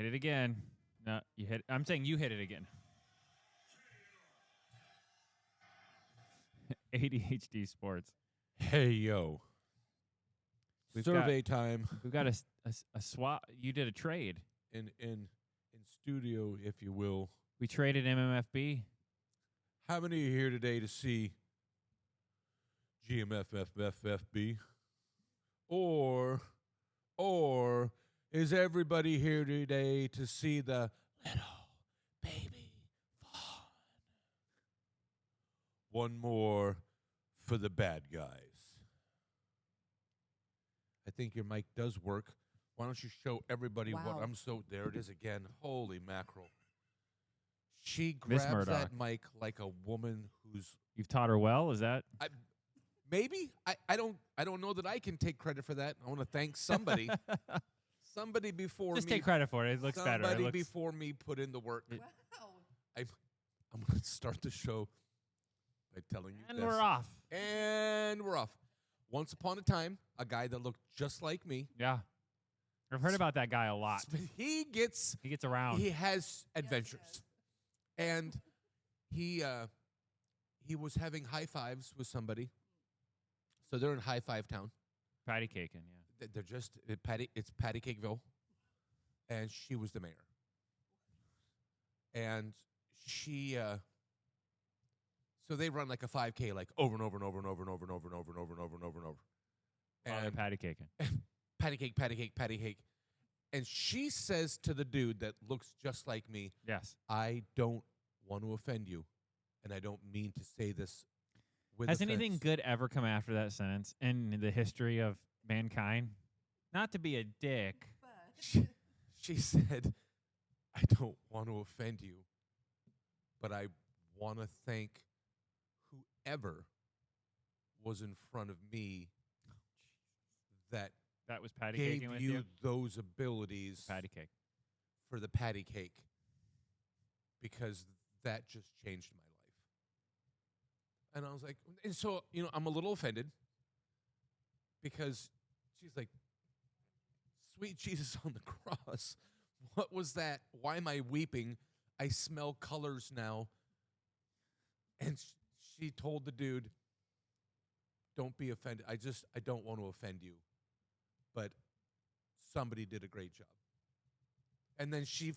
it again. No, you hit. I'm saying you hit it again. ADHD Sports. Hey, yo. Survey time. We've got a swap. You did a trade. In studio, if you will. We traded MMFB. How many are here today to see GMFFFFB? Or is everybody here today to see the little baby fawn? One more for the bad guys. I think your mic does work. Why don't you show everybody what I'm so... There it is again. Holy mackerel. She grabs that mic like a woman who's... You've taught her well, is that? Maybe. I don't know that I can take credit for that. I want to thank somebody. Somebody before me. Just take credit for it. It looks better. Somebody before me put in the work. Wow. I'm going to start the show by telling you this. And we're off. And we're off. Once upon a time, a guy that looked just like me. Yeah. I've heard about that guy a lot. He gets around. He has adventures. And he was having high fives with somebody. So they're in High Five Town. Patty caking, yeah. They're just it's Patty Cakeville. And she was the mayor. And she so they run like a 5K like over and over and over and over and over and over and over and over and over and over and over. And patty caking. Patty cake, patty cake, patty cake. And she says to the dude that looks just like me, yes, I don't want to offend you, and I don't mean to say this with Has offense. anything good ever come after that sentence in the history of mankind? Not to be a dick. She said, I don't want to offend you, but I want to thank whoever was in front of me that was patty gave caking with you those abilities patty cake. For the patty cake, because that just changed my life. And I was like, and so, I'm a little offended because she's like, sweet Jesus on the cross. What was that? Why am I weeping? I smell colors now. And she told the dude, don't be offended. I don't want to offend you. But somebody did a great job. And then she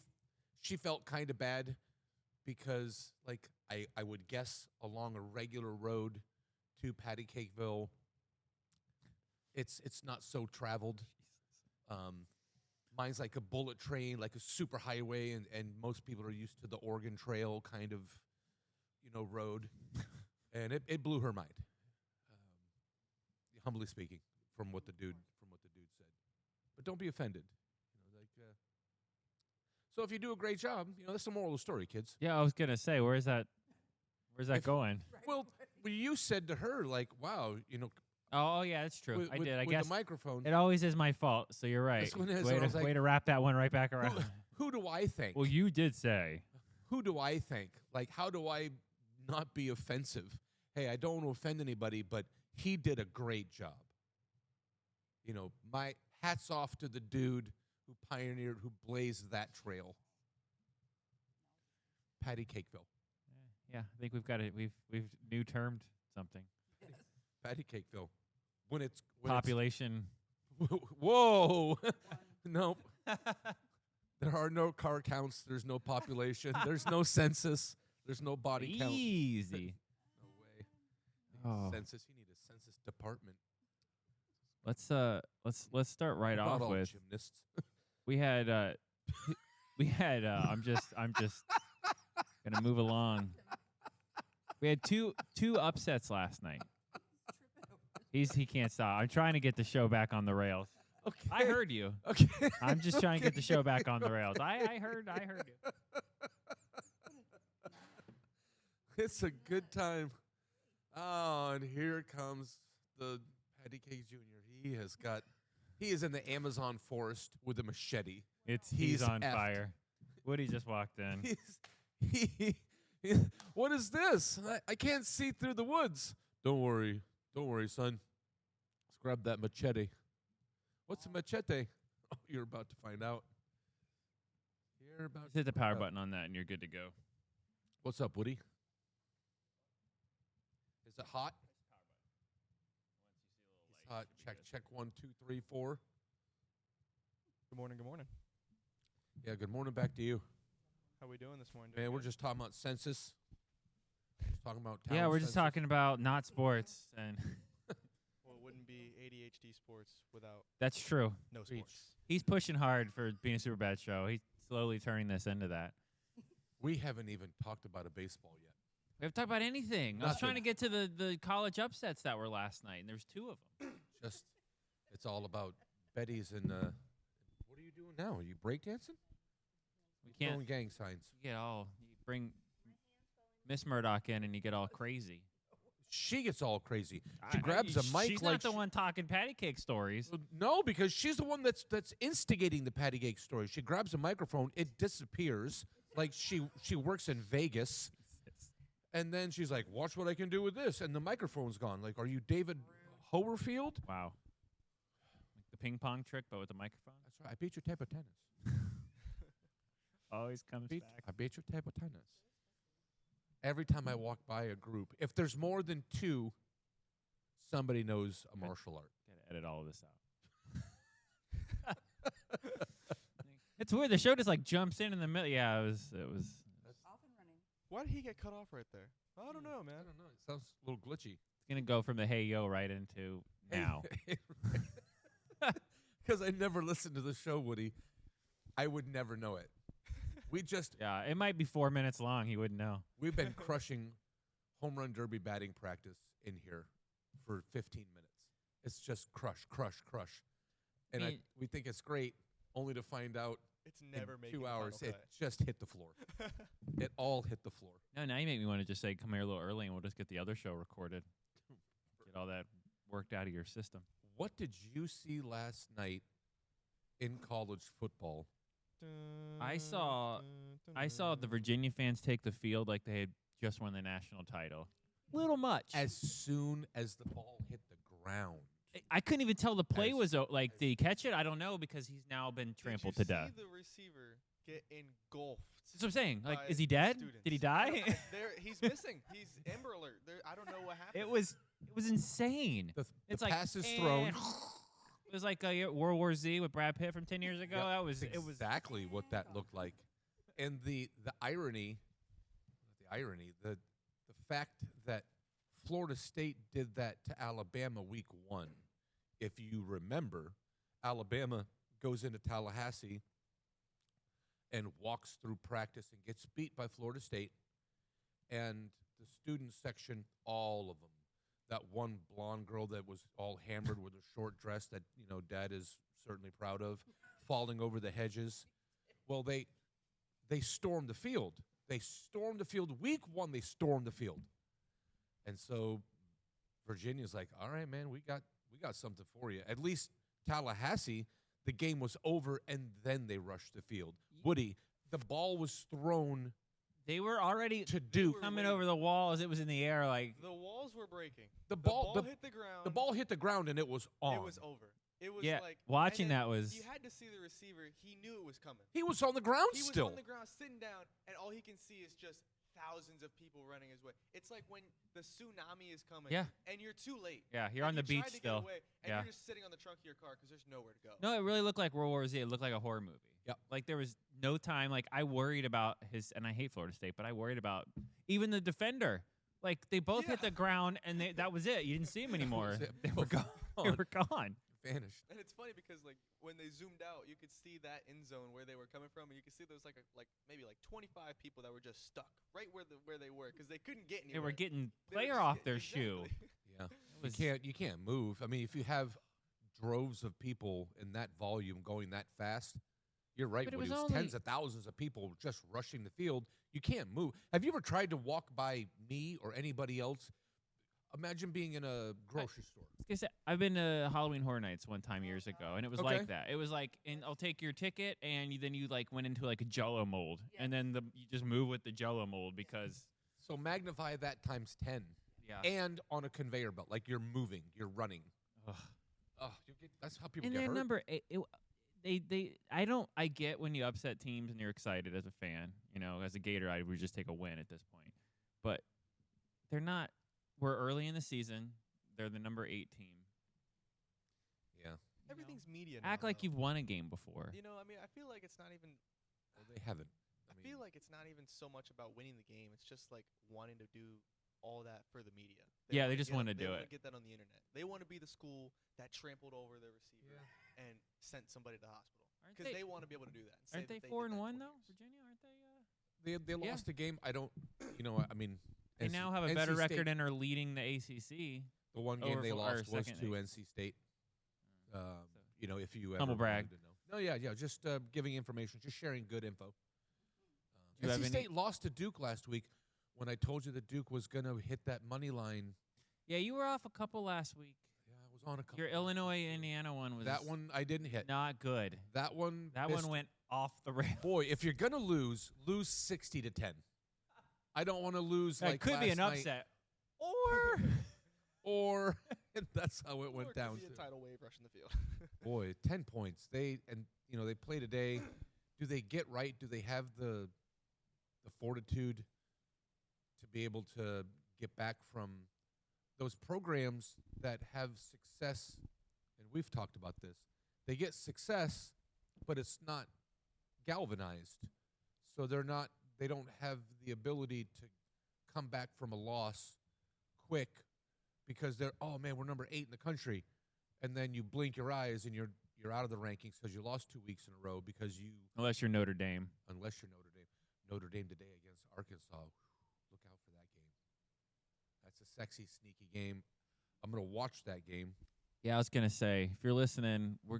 felt kind of bad because, like, I would guess along a regular road to Patty Cakeville, it's not so traveled. Mine's like a bullet train, like a super highway, and most people are used to the Oregon Trail kind of, road. And it blew her mind, humbly speaking, from what the dude said. But don't be offended. So if you do a great job, that's the moral of the story, kids. Yeah, I was gonna say, where's that going? Well, you said to her, like, wow, Oh yeah, that's true. I did. I with guess the microphone. It always is my fault. So you're right. This one is, Way to wrap that one right back around. Who do I think? Well, you did say. Who do I think? Like, how do I not be offensive? Hey, I don't want to offend anybody, but he did a great job. My hats off to the dude who pioneered, who blazed that trail. Patty Cakeville. Yeah, I think we've got it. We've new termed something. Yes. Patty Cakeville. When population. Whoa. Nope. There are no car counts. There's no population. There's no census. There's no body count. Easy. No way. Oh. Census. You need a census department. Let's start right off with gymnasts. we had I'm just gonna move along. We had two upsets last night. He can't stop. I'm trying to get the show back on the rails. Okay. I heard you. Okay. I'm just trying to get the show back on the rails. I heard you. It's a good time. Oh, and here comes the Patty Cake Jr. He is in the Amazon forest with a machete. He's on fire. Woody just walked in. What is this? I can't see through the woods. Don't worry, son. Let's grab that machete. What's a machete? Oh, you're about to find out. there about? Just hit the power button on that, and you're good to go. What's up, Woody? Is it hot? It's hot. Check 1, 2, 3, 4. Good morning. Good morning. Yeah, good morning back to you. How we doing this morning? Man, we're just talking about census. Just talking about town Yeah, we're just census. talking about not sports, and Well, it wouldn't be ADHD sports without that's true. no Preach. sports. He's pushing hard for being a super bad show. He's slowly turning this into that. We haven't even talked about a baseball yet. We haven't talked about anything. I was trying to Nothing. get to the college upsets that were last night, and there's 2 of them. Just, it's all about Betty's and. What are you doing now? Are you breakdancing? We can't Throwing gang signs. you bring Miss Murdock in, and you get all crazy. She gets all crazy. She grabs a mic She's like not the one talking patty cake stories. No, because she's the one that's instigating the patty cake story. She grabs a microphone, it disappears, like she works in Vegas, and then she's like, "Watch what I can do with this," and the microphone's gone. Like, are you David Howerfield? Wow. Like the ping pong trick, but with a microphone. That's right. I beat your table tennis. Always comes back. I beat your table tennis. Every time I walk by a group, if there's more than 2, somebody knows a martial art. Gotta edit all of this out. It's weird. The show just like jumps in the middle. Yeah, it was. Off and running. Why did he get cut off right there? I don't know, I man. don't know. It sounds a little glitchy. It's gonna go from the hey yo right into now. Because I never listened to the show, Woody. I would never know it. We just Yeah, it might be 4 minutes long. He wouldn't know. we've been crushing home run derby batting practice in here for 15 minutes. It's just crush, crush, crush, and mean- we think it's great, only to find out It's never in making 2 the hours final it just hit the floor. It all hit the floor. No, now you make me want to just say, come here a little early, and we'll just get the other show recorded. Get all that worked out of your system. What did you see last night in college football? I saw the Virginia fans take the field like they had just won the national title. Little much. As soon as the ball hit the ground, I couldn't even tell the play As- was like. Did he catch it? I don't know because he's now been trampled to death. Did you see the receiver get engulfed? That's what I'm saying. Like, by is he dead? students? Did he I die? don't- He's missing. He's Amber Alert. I don't know what happened. It was insane. the It's pass is eh. thrown. It was like World War Z with Brad Pitt from 10 years ago. Yep, That was that's it was exactly what that looked like. And the irony, the fact that Florida State did that to Alabama week 1. If you remember, Alabama goes into Tallahassee and walks through practice and gets beat by Florida State. And the student section, all of them. That one blonde girl that was all hammered with a short dress that, Dad is certainly proud of, falling over the hedges. Well, they stormed the field. They stormed the field. Week 1, they stormed the field. And so Virginia's like, all right, man, we got something for you. At least Tallahassee, the game was over, and then they rushed the field. Woody, the ball was thrown they were already to Duke. coming over the wall as it was in the air. Like The walls were breaking. The ball hit the ground. The ball hit the ground, and it was on. It was over. It was Yeah, like watching and then that was- You had to see the receiver. He knew it was coming. He was on the ground He was still. on the ground sitting down, and all he can see is just thousands of people running his way. It's like when the tsunami is coming, Yeah. and you're too late. yeah, you're And on the you beach tried to still. Get away, and Yeah. you're just sitting on the trunk of your car because there's nowhere to go. No, it really looked like World War Z. It looked like a horror movie. Yep. Like there was no time. Like I worried about his, and I hate Florida State, but I worried about even the defender. Like they both hit Yeah. the ground, and that was it. You didn't see him anymore. was it. They were gone. They were gone. Vanished. And it's funny because like when they zoomed out, you could see that end zone where they were coming from, and you could see there was maybe 25 people that were just stuck right where they were because they couldn't get anywhere. They were getting They were player just- off their exactly. shoe. Yeah. was- You can't move. I mean, if you have droves of people in that volume going that fast, you're right. But it Woody. was It was only- tens of thousands of people just rushing the field. You can't move. Have you ever tried to walk by me or anybody else? Imagine being in a grocery store. I've been to Halloween Horror Nights one time years ago, and it was Okay. like that. It was like, and I'll take your ticket, and then you like went into like a Jello mold, and then you just move with the Jello mold because So magnify that times 10. yeah. And on a conveyor belt, like you're moving, you're running. Ugh. Oh, that's how people And get then hurt. remember, I get when you upset teams and you're excited as a fan. You know, as a Gator, I would just take a win at this point. But they're not. We're early in the season. They're the number 8 team. Yeah. Everything's media now. Act like though. you've won a game before. You know, I mean, I feel like it's not even. Well, they haven't. I feel like it's not even so much about winning the game. It's just like wanting to do all that for the media. Yeah, they wanna just get wanna on- do They want it. to get that on the internet. They want to be the school that trampled over their receiver and sent somebody to the hospital Aren't because they want to be able to do that. and say Aren't that they did 4 that and for 1 years. though? Virginia, aren't they? They Yeah. lost a game. I don't. You know, I mean, They NC now have a better NC record State, and are leading the ACC. the one game over they for- or lost was second to A. NC State. You know, if you ever Humble brag. wanted to know. No, yeah, just giving information, just sharing good info. Do you have NC any- State lost to Duke last week when I told you that Duke was going to hit that money line. Yeah, you were off a couple last week. Yeah, I was on a couple. Your Illinois Indiana one was That one I didn't hit. not good. That one. That missed. one went off the rail. Boy, if you're gonna lose 60-10. I don't want to lose. That like could be last an night, upset. Or or and that's how it Or went it down. could be a To. tidal wave rushing the field. Boy, 10 points. They play today. Do they get right? Do they have the fortitude to be able to get back from those programs that have success? And we've talked about this. They get success, but it's not galvanized. So they don't have the ability to come back from a loss quick because we're number 8 in the country. And then you blink your eyes and you're out of the rankings because you lost 2 weeks in a row unless you're Notre Dame. Notre Dame today against Arkansas. Look out for that game. That's a sexy, sneaky game. I'm going to watch that game. yeah, I was gonna say, if you're listening, we're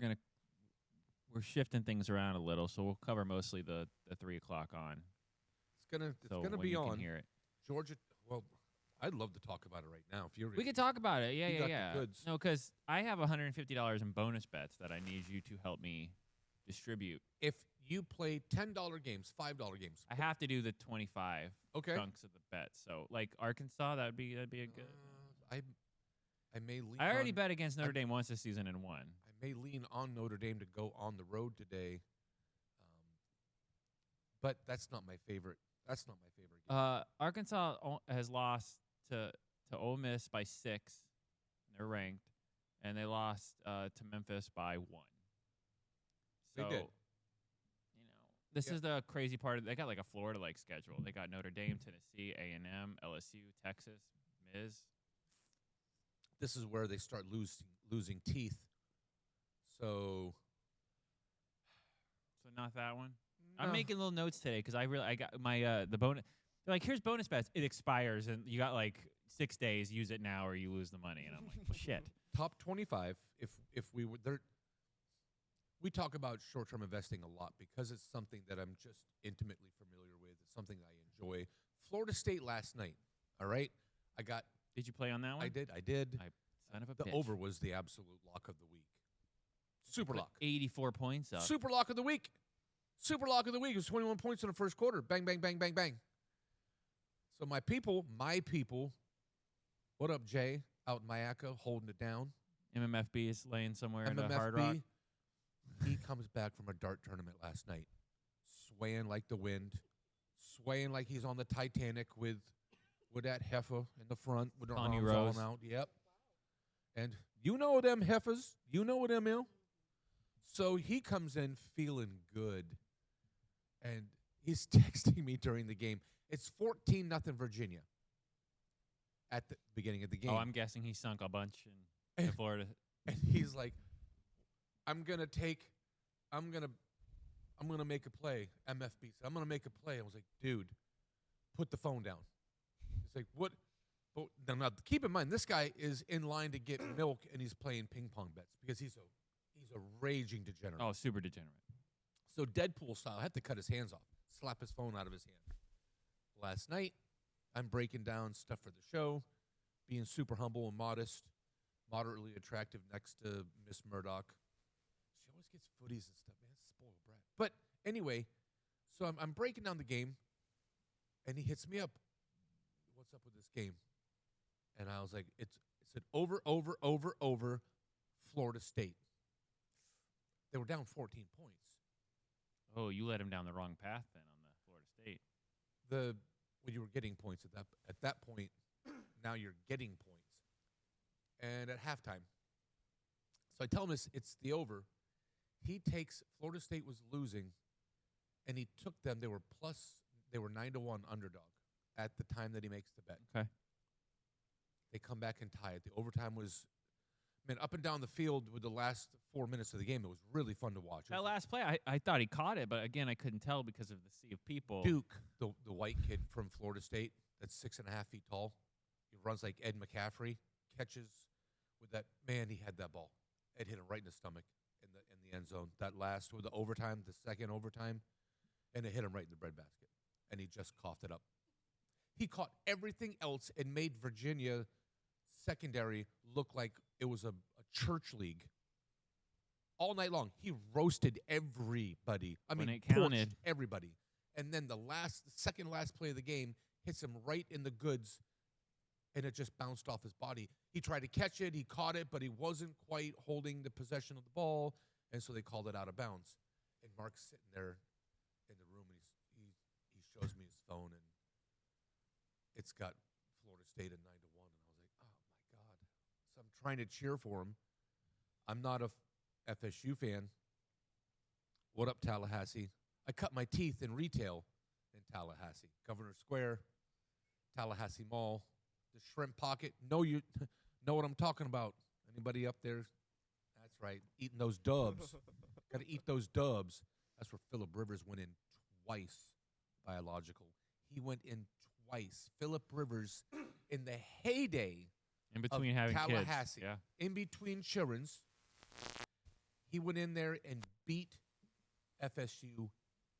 shifting things around a little, so we'll cover mostly the 3 o'clock on. It's So gonna when be you on Can hear it. Georgia. Well, I'd love to talk about it right now. If you're We could talk about it. You got the Yeah. goods. No, because I have $150 in bonus bets that I need you to help me distribute. If you play $10 games, $5 games, I have to do the 25 okay. chunks of the bet. So, like Arkansas, that'd be a good. I may lean. I already on, bet against Notre Dame once this season and won. I may lean on Notre Dame to go on the road today. But that's not my favorite. That's not my favorite game. Arkansas has lost to Ole Miss by 6. They're ranked, and they lost to Memphis by 1. They So, did. you know, this Yeah. is the crazy part. They got like a Florida-like schedule. They got Notre Dame, Tennessee, A&M, LSU, Texas, Miz. This is where they start losing teeth. So not that one. no. I'm making little notes today because I got my the bonus. They're like, here's bonus bets. It expires, and you got like 6 days. Use it now, or you lose the money. And I'm like, well, shit. top 25. If we were there, we talk about short-term investing a lot because it's something that I'm just intimately familiar with. It's something I enjoy. Florida State last night. All right, I got. Did you play on that one? I did. I did. Son of a The bitch. over was the absolute lock of the week. Super Put lock. 84 points up. Super lock of the week. Super lock of the week. It was 21 points in the first quarter. Bang, bang, bang, bang, bang. So my people, what up, Jay? Out in Mayaca, holding it down. MMFB is laying somewhere in the Hard Rock. MMFB. He comes back from a dart tournament last night, swaying like the wind, swaying like he's on the Titanic with that heifer in the front with her Tawny arms Rose. all out. Yep. And you know them heifers. You know them, Ill. So he comes in feeling good, and he's texting me during the game. It's 14-0 Virginia at the beginning of the game. Oh, I'm guessing he sunk a bunch in Florida. And he's like, I'm gonna make a play. MFB said, I'm gonna make a play. I was like, dude, put the phone down. He's like, what? But now keep in mind, this guy is in line to get milk, and he's playing ping pong bets because he's a raging degenerate. Oh, super degenerate. So Deadpool style, I had to cut his hands off, slap his phone out of his hand. Last night, I'm breaking down stuff for the show, being super humble and modest, moderately attractive next to Miss Murdock. She always gets footies and stuff, man. Spoiled brat. But anyway, so I'm breaking down the game, and he hits me up. What's up with this game? And I was like, it's an over, Florida State. They were down 14 points. Oh, you led him down the wrong path then on the Florida State. When you were getting points at that point, now you're getting points. And at halftime, so I tell him it's the over. He takes Florida State was losing, and he took them. They were 9-1 underdog at the time that he makes the bet. Okay. They come back and tie it. The overtime was, man, up and down the field with the last 4 minutes of the game. It was really fun to watch. That last play, I thought he caught it, but again, I couldn't tell because of the sea of people. Duke, the white kid from Florida State, that's 6.5 feet tall. He runs like Ed McCaffrey, catches with that. Man, he had that ball. Ed hit him right in the stomach in the end zone. That last with the overtime, the second overtime, and it hit him right in the breadbasket, and he just coughed it up. He caught everything else and made Virginia secondary look like it was a church league. All night long, he roasted everybody. When it counted. Torched everybody. And then the second last play of the game hits him right in the goods, and it just bounced off his body. He tried to catch it, he caught it, but he wasn't quite holding the possession of the ball, and so they called it out of bounds. And Mark's sitting there in the room, and he shows me his phone, and it's got Florida State at 9-1, and I was like, oh my God. So I'm trying to cheer for him. I'm not a FSU fan. What up, Tallahassee? I cut my teeth in retail in Tallahassee. Governor Square, Tallahassee Mall, the Shrimp Pocket. You know what I'm talking about. Anybody up there? That's right. Eating those dubs. Got to eat those dubs. That's where Phillip Rivers went in twice, biological. He went in twice. Phillip Rivers, in the heyday in between of having Tallahassee, kids. Yeah. in between children's, he went in there and beat FSU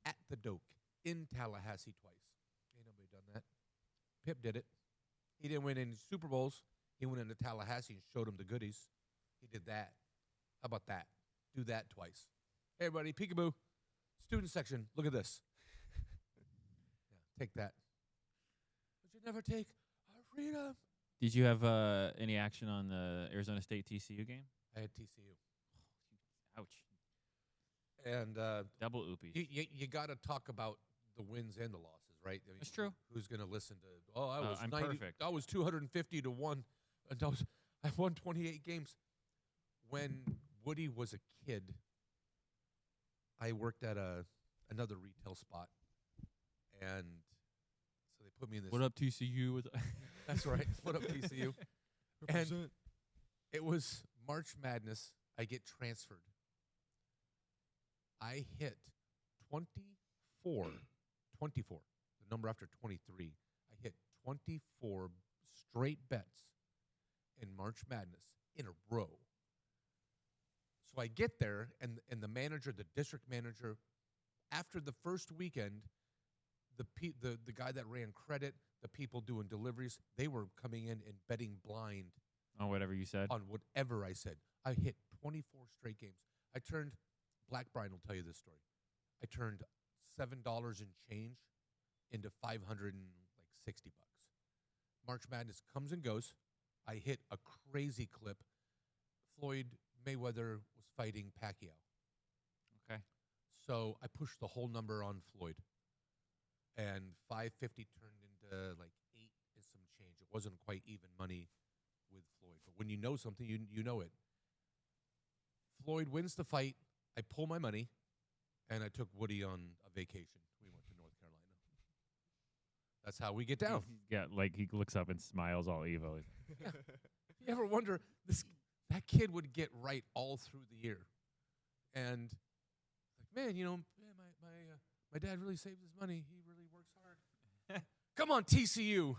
at the Doak in Tallahassee twice. Ain't nobody done that. Pip did it. He didn't win any Super Bowls. He went into Tallahassee and showed him the goodies. He did that. How about that? Do that twice. Hey, everybody, peekaboo. Student section, look at this. Yeah, take that. But you never take our freedom. Did you have any action on the Arizona State TCU game? I had TCU. Ouch. And Double oopies. you got to talk about the wins and the losses, right? I mean, That's true. Who's going to listen to? Oh, I was I'm 90, perfect. I was 250 to 1. And I won 28 games. When Woody was a kid, I worked at another retail spot, and so they put me in this. What up, TCU? That's right. What up, TCU? And it was March Madness. I get transferred. I hit 24, the number after 23. I hit 24 straight bets in March Madness in a row. So I get there, and the manager, the district manager, after the first weekend, the guy that ran credit, the people doing deliveries, they were coming in and betting blind On whatever you said. on whatever I said. I hit 24 straight games. I turned, Black Brian will tell you this story. I turned $7 and change into $560. March Madness comes and goes. I hit a crazy clip. Floyd Mayweather was fighting Pacquiao. Okay. So I pushed the whole number on Floyd. And 550 turned into like 8 and some change. It wasn't quite even money with Floyd. But when you know something, you know it. Floyd wins the fight. I pull my money, and I took Woody on a vacation. We went to North Carolina. That's how we get down. Yeah, like he looks up and smiles all evil. You ever wonder, that kid would get right all through the year. And, like, man, my dad really saves his money. He really works hard. Come on, TCU.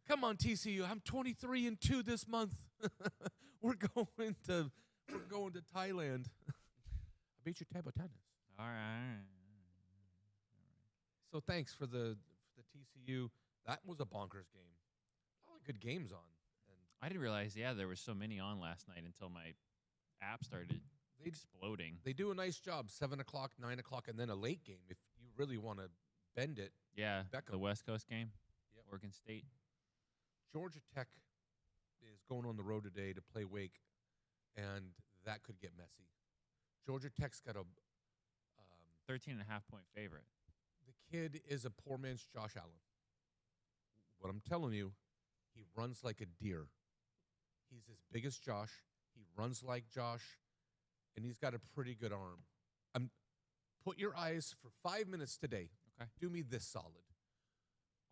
Come on, TCU. I'm 23-2 this month. We're going to Thailand. I beat you table tennis. All right. So thanks for the TCU. That was a bonkers game. A lot of good games on. And I didn't realize, there was so many on last night until my app started exploding. they do a nice job. 7 o'clock, 9 o'clock, and then a late game if you really want to bend it. Yeah, Beckham. the West Coast game. Yep. Oregon State. Georgia Tech is going on the road today to play Wake, and that could get messy. Georgia Tech's got a 13.5-point favorite. the kid is a poor man's Josh Allen. What I'm telling you, he runs like a deer. He's as big as Josh. He runs like Josh, and he's got a pretty good arm. Put your eyes for 5 minutes today. Okay. Do me this solid.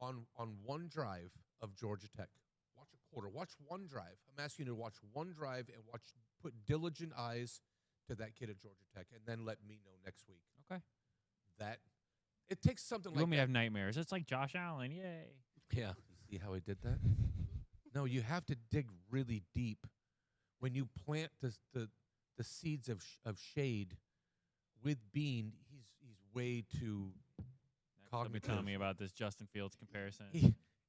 On one drive of Georgia Tech, watch a quarter. Watch one drive. I'm asking you to watch one drive and put diligent eyes to that kid at Georgia Tech, and then let me know next week. Okay. That it takes something You like want me to that. have nightmares? It's like Josh Allen. Yay. Yeah. You see how I did that? No, you have to dig really deep. When you plant the seeds of shade with Bean, he's way too Let me tell cognitive. me about this Justin Fields comparison.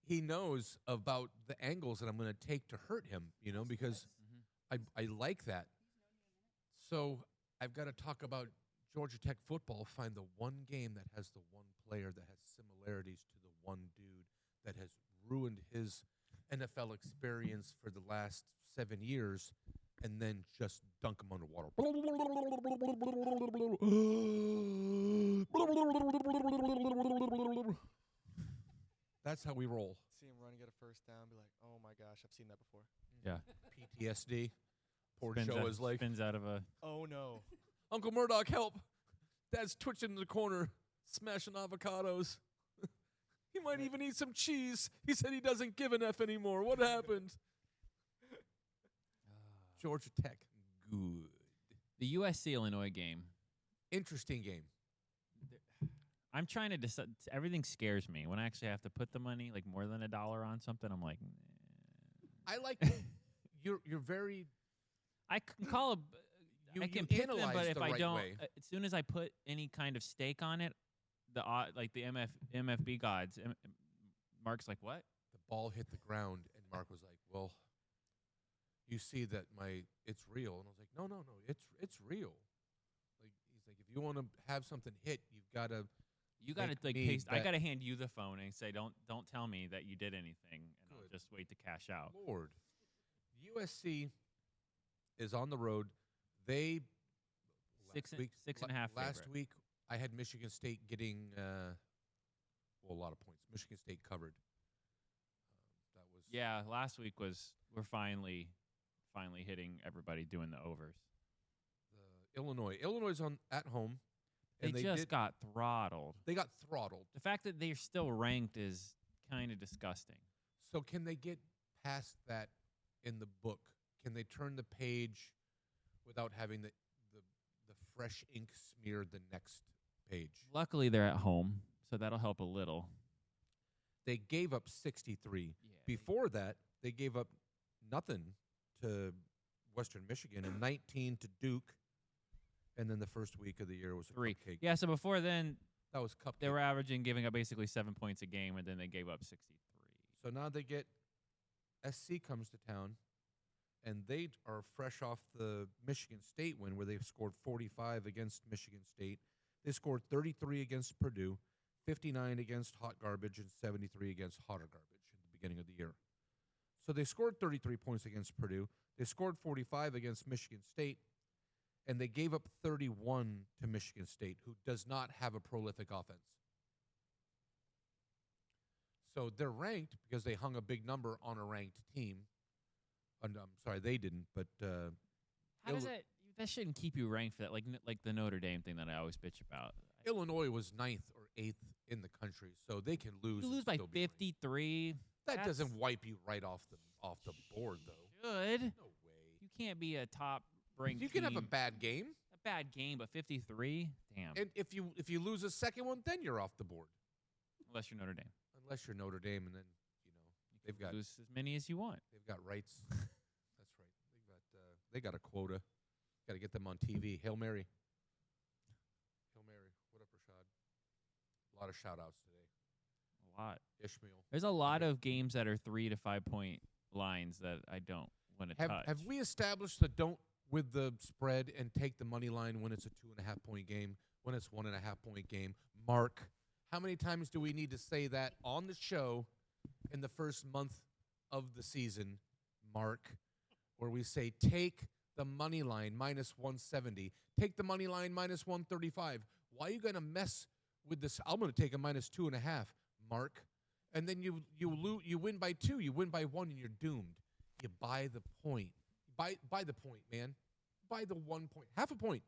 He knows about the angles that I'm going to take to hurt him, because I like that. So I've got to talk about Georgia Tech football, find the one game that has the one player that has similarities to the one dude that has ruined his NFL experience for the last 7 years, and then just dunk him underwater. That's how we roll. See him run, get a first down, be like, oh my gosh, I've seen that before. Yeah. PTSD. Poor Spins Joe out- is like, spins out of a. Oh no. Uncle Murdock, help. Dad's twitching in the corner, smashing avocados. He might even eat some cheese. He said he doesn't give an F anymore. What happened? Georgia Tech, good. The USC Illinois game. Interesting game. I'm trying to decide. Everything scares me when I actually have to put the money, like more than $1 on something. I'm like, I like you're very. I can call a. You, I can you pick them, analyze but if the I right don't, way. as soon as I put any kind of stake on it, the like the MFB gods, Mark's like, what? The ball hit the ground, and Mark was like, "Well, you see that it's real." And I was like, "No, it's real." Like he's like, "If you want to have something hit, you've got to." You got to Make like me paste. I bet. got to hand you the phone and say, don't tell me that you did anything, and I'll Good. just wait to cash out. Lord, USC is on the road. They Six last week, and a half Last favorite. week, I had Michigan State getting a lot of points. Michigan State covered. That was Yeah, last week we're finally hitting everybody doing the overs. Illinois. Illinois is on at home. They And just got throttled. They got throttled. The fact that they're still ranked is kind of disgusting. So can they get past that in the book? Can they turn the page without having the fresh ink smeared the next page? Luckily, they're at home, so that'll help a little. They gave up 63. Yeah, Before that, they gave up nothing to Western Michigan and 19 to Duke. And then the first week of the year was a 3. cupcake. Yeah, so before then, That was cupcake. they were giving up basically 7 points a game, and then they gave up 63. So now they get SC comes to town, and they are fresh off the Michigan State win where they scored 45 against Michigan State. They scored 33 against Purdue, 59 against Hot Garbage, and 73 against Hotter Garbage at the beginning of the year. So they scored 33 points against Purdue. They scored 45 against Michigan State, and they gave up 31 to Michigan State, who does not have a prolific offense. So they're ranked because they hung a big number on a ranked team. And, I'm sorry, they didn't, but How does that shouldn't keep you ranked for that? Like the Notre Dame thing that I always bitch about. Illinois was 9th or 8th in the country, so they can lose. You and lose by still be ranked. 53. That doesn't That's- wipe you right off the board, though. Good. No way. You can't be a top ranked. You can have a team. bad game, A bad game, but 53. Damn. and if you lose a second one, then you're off the board. Unless you're Notre Dame, Unless you're Notre Dame, and then they've got lose as many as you want. they've got rights. That's right. They got a quota. Got to get them on TV. Hail Mary. Hail Mary. What up, Rashad? A lot of shout outs today. A lot. Ishmael. There's a lot of games that are 3 to 5 point lines that I don't want to touch. Have we established that don't with the spread and take the money line when it's a 2.5 point game, when it's 1.5 point game? Mark, how many times do we need to say that on the show in the first month of the season, Mark, where we say take the money line minus 170. Take the money line minus 135. Why are you going to mess with this? I'm going to take a minus 2.5, Mark. And then you win by 2. You win by 1, and you're doomed. You buy the point. Buy the point, man. Buy the 1 point. Half a point.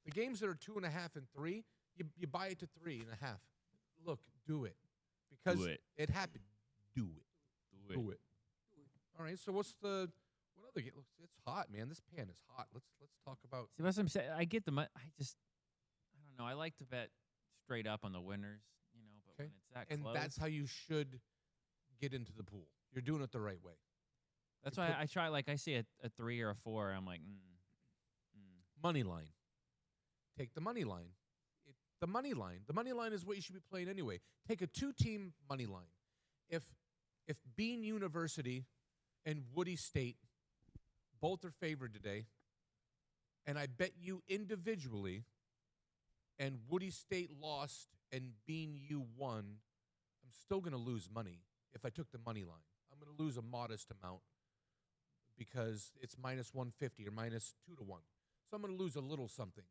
The games that are 2.5 and 3, you buy it to 3.5. Look, do it. Because it happened. Do it. Do it. All right, so what other game? It's hot, man. This pan is hot. Let's talk about. See, that's what I'm saying. I get the money. I don't know. I like to bet straight up on the winners, but when it's that close. And that's how you should get into the pool. You're doing it the right way. That's why I try, like I see a 3 or a 4, I'm like, Money line. Take the money line. The money line. The money line is what you should be playing anyway. Take a 2-team money line. If Bean University and Woody State both are favored today, and I bet you individually, and Woody State lost and Bean U won, I'm still going to lose money if I took the money line. I'm going to lose a modest amount because it's minus 150 or minus 2 to 1. So I'm going to lose a little something.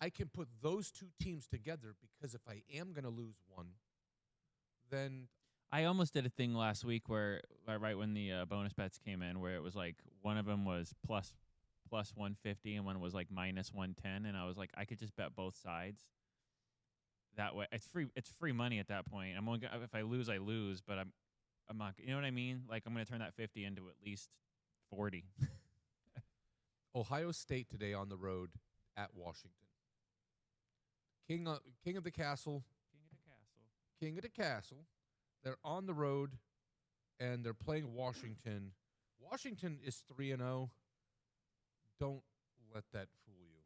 I can put those 2 teams together because if I am going to lose one, then I almost did a thing last week where right when the bonus bets came in, where it was like one of them was plus 150 and one was like minus 110, and I was like, I could just bet both sides. That way, it's free money at that point. I'm only if I lose, I lose, but I'm not. You know what I mean? Like I'm going to turn that 50 into at least 40. Ohio State today on the road at Washington. King of the Castle. King of the Castle. They're on the road, and they're playing Washington. Washington is 3-0. Don't let that fool you.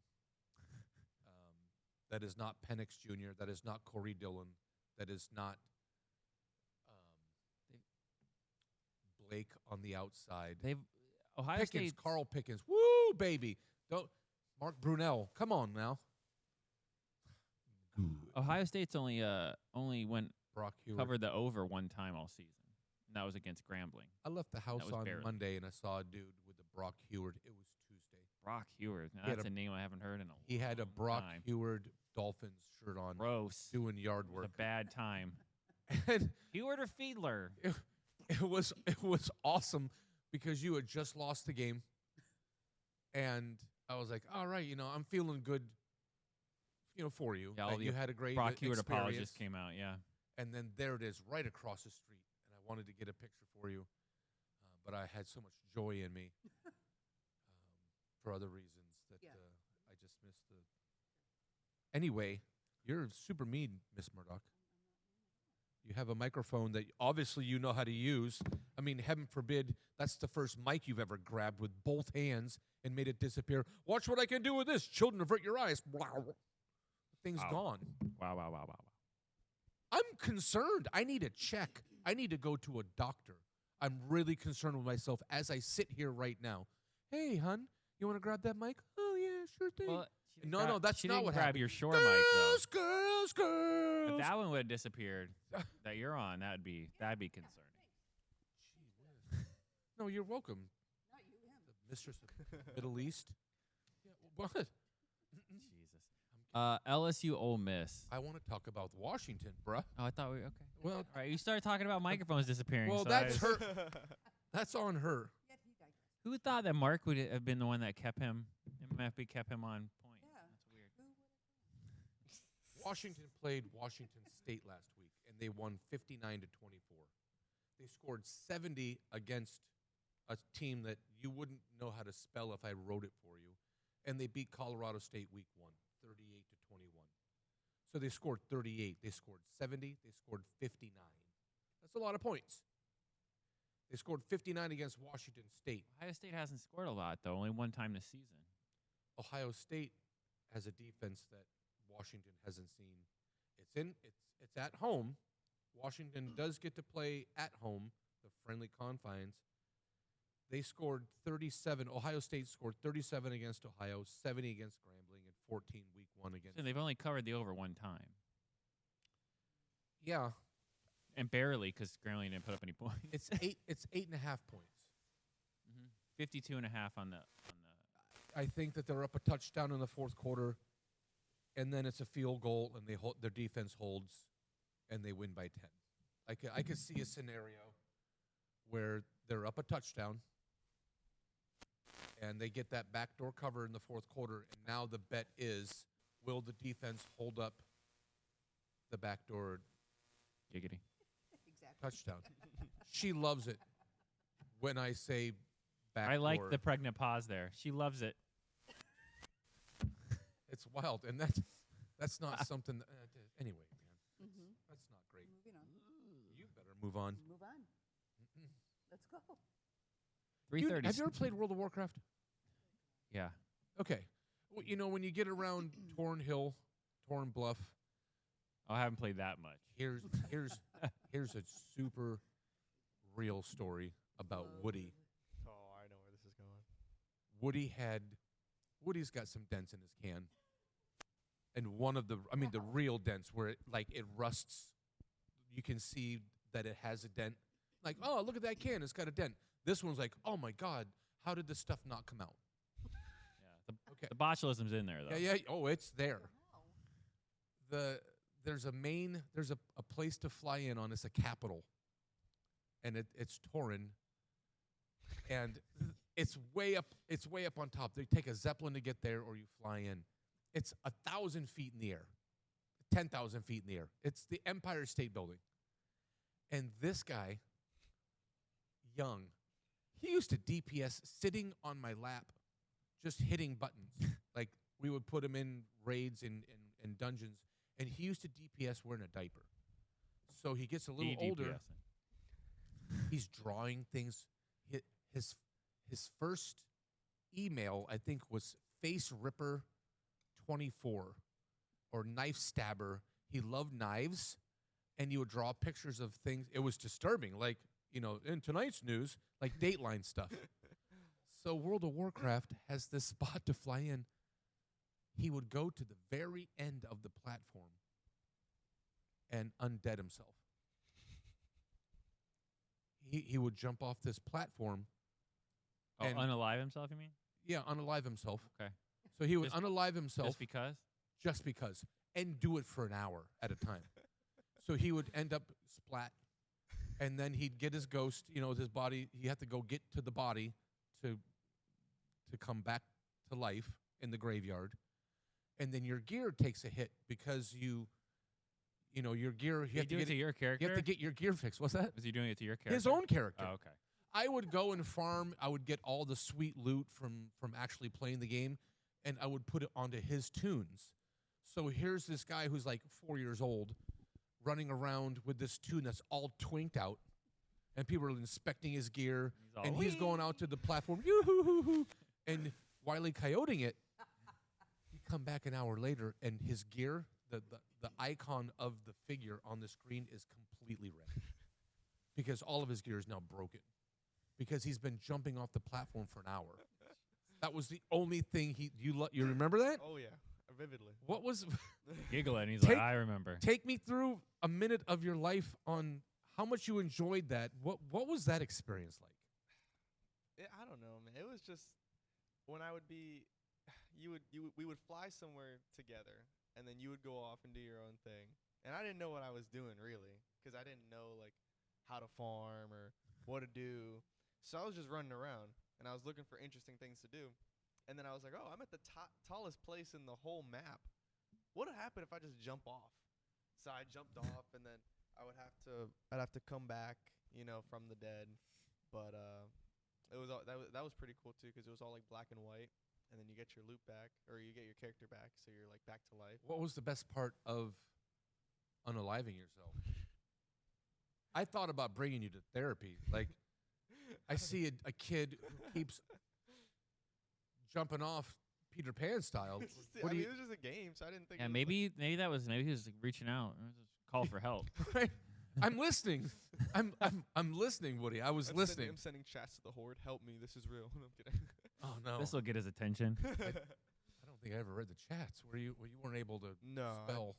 That is not Penix Jr. That is not Corey Dillon. That is not Blake on the outside. Ohio Pickens, State. Carl Pickens. Woo, baby. Don't Mark Brunell. Come on now. Good. Ohio State's only went Brock Heward. covered the over one time all season. And that was against Grambling. I left the house on barely. Monday and I saw a dude with a Brock Heward. It was Tuesday. Brock Heward. Now, that's a name I haven't heard in a long time. He had a Brock Heward Dolphins shirt on. Gross. Doing yard It work. was a bad time. And Heward or Fiedler? it was awesome because you had just lost the game. And I was like, all right, I'm feeling good, for you. Yeah, you had a great Brock Heward experience. apologist came out, yeah. And then there it is, right across the street. And I wanted to get a picture for you, but I had so much joy in me for other reasons that I just missed the. Anyway, you're super mean, Miss Murdock. You have a microphone that obviously you know how to use. I mean, heaven forbid, that's the first mic you've ever grabbed with both hands and made it disappear. Watch what I can do with this. Children, avert your eyes. The thing's gone. Wow. I'm concerned. I need a check. I need to go to a doctor. I'm really concerned with myself as I sit here right now. Hey, hun, you want to grab that mic? Oh, yeah, sure thing. Well, no, that's she not didn't what grab happened. your shore mic, though. Girls. If that one would have disappeared that you're on, that'd be concerning. No, you're welcome. Not you, him. The mistress of the Middle East. Yeah, what? Jesus. LSU Ole Miss. I want to talk about Washington, bruh. Oh, I thought we okay. Well, All right, you started talking about microphones disappearing. well, so that's her. That's on her. Yet he digressed. Who thought that Mark would have been the one that kept him? MFB kept him on point. Yeah. That's weird. Who would have Washington played Washington State last week, and they won 59-24. They scored 70 against a team that you wouldn't know how to spell if I wrote it for you, and they beat Colorado State week 1, 38-21. So they scored 38. They scored 70. They scored 59. That's a lot of points. They scored 59 against Washington State. Ohio State hasn't scored a lot though, only one time this season. Ohio State has a defense that Washington hasn't seen. It's at home. Washington does get to play at home, the friendly confines. They scored 37. Ohio State scored 37 against Ohio, 70 against Grambling, and 14 week 1 against. So they've only covered the over one time. Yeah, And barely because Grambling didn't put up any points. it's 8.5 points. 52.5 on the I think that they're up a touchdown in the fourth quarter, and then it's a field goal, and their defense holds, and they win by 10. I could see a scenario where they're up a touchdown, and they get that backdoor cover in the fourth quarter, and now the bet is, will the defense hold up the backdoor Giggity. Exactly. touchdown? She loves it when I say backdoor. I like the pregnant pause there. She loves it. It's wild, and that's not something. Anyway, man, Mm-hmm. that's not great. Moving on. You better move on. Move on. Let's go. 3:30. Have you ever played World of Warcraft? Yeah. Okay. Well, when you get around Torn Hill, Torn Bluff, Oh, I haven't played that much. here's a super real story about Woody. Oh, I know where this is going. Woody's got some dents in his can. And one of the real dents where it rusts. You can see that it has a dent. Like, oh, look at that can. It's got a dent. This one's like, oh my God, how did this stuff not come out? Yeah. Okay. The botulism's in there, though. Yeah. Oh, it's there. Wow. There's a place to fly in on. It's a capital. And it's Torrin. And it's way up on top. They take a Zeppelin to get there, or you fly in. It's 1,000 feet in the air, 10,000 feet in the air. It's the Empire State Building. And this guy, young, he used to DPS sitting on my lap, just hitting buttons. Like, we would put him in raids and dungeons, and he used to DPS wearing a diaper. So he gets a little older. DPSing. He's drawing things. His first email, I think, was Face Ripper 24 or Knife Stabber. He loved knives, and he would draw pictures of things. It was disturbing, like, in tonight's news, like Dateline stuff. So World of Warcraft has this spot to fly in. He would go to the very end of the platform and undead himself. He would jump off this platform. Oh, And- unalive himself, you mean? Yeah, unalive himself. Okay. So he would Just- unalive himself Just because? and do it for an hour at a time. So he would end up splat, and then he'd get his ghost, his body. He had to go get to the body to come back to life in the graveyard. And then your gear takes a hit because your gear, you He have to doing get it to your character? you have to get your gear fixed. What's that? Was he doing it to your character? His own character. Oh, okay. I would go and farm. I would get all the sweet loot from actually playing the game, and I would put it onto his tunes. So here's this guy who's like 4 years old, running around with this tune that's all twinked out, and people are inspecting his gear, He's all, and he's going out to the platform, yoo-hoo-hoo-hoo, and Wile E. Coyoting it. You come back an hour later, and his gear, the icon of the figure on the screen is completely red because all of his gear is now broken. Because he's been jumping off the platform for an hour. That was the only thing you remember that? Oh yeah, vividly. What was Giggling. He's Take- like, I remember. take me through a minute of your life on how much you enjoyed that. What was that experience like? I don't know, man. It was just when I would be, we would fly somewhere together, and then you would go off and do your own thing, and I didn't know what I was doing really, because I didn't know like how to farm or what to do. So I was just running around, and I was looking for interesting things to do. And then I was like, oh, I'm at the tallest place in the whole map. What would happen if I just jump off? So I jumped off, and then I'd have to come back, from the dead. But it was that was pretty cool too, because it was all like black and white, and then you get your loot back, or you get your character back, so you're like back to life. What was the best part of unaliving yourself? I thought about bringing you to therapy. Like, I see a kid who keeps jumping off Peter Pan style. I mean, it was just a game, so I didn't think. Yeah, it was maybe he was like, reaching out. It was a call for help. Right? I'm listening. I'm listening, Woody. I was listening. I'm sending chats to the horde. Help me. This is real. No, I'm kidding. Oh no! This will get his attention. I don't think I ever read the chats where you weren't able to No, spell.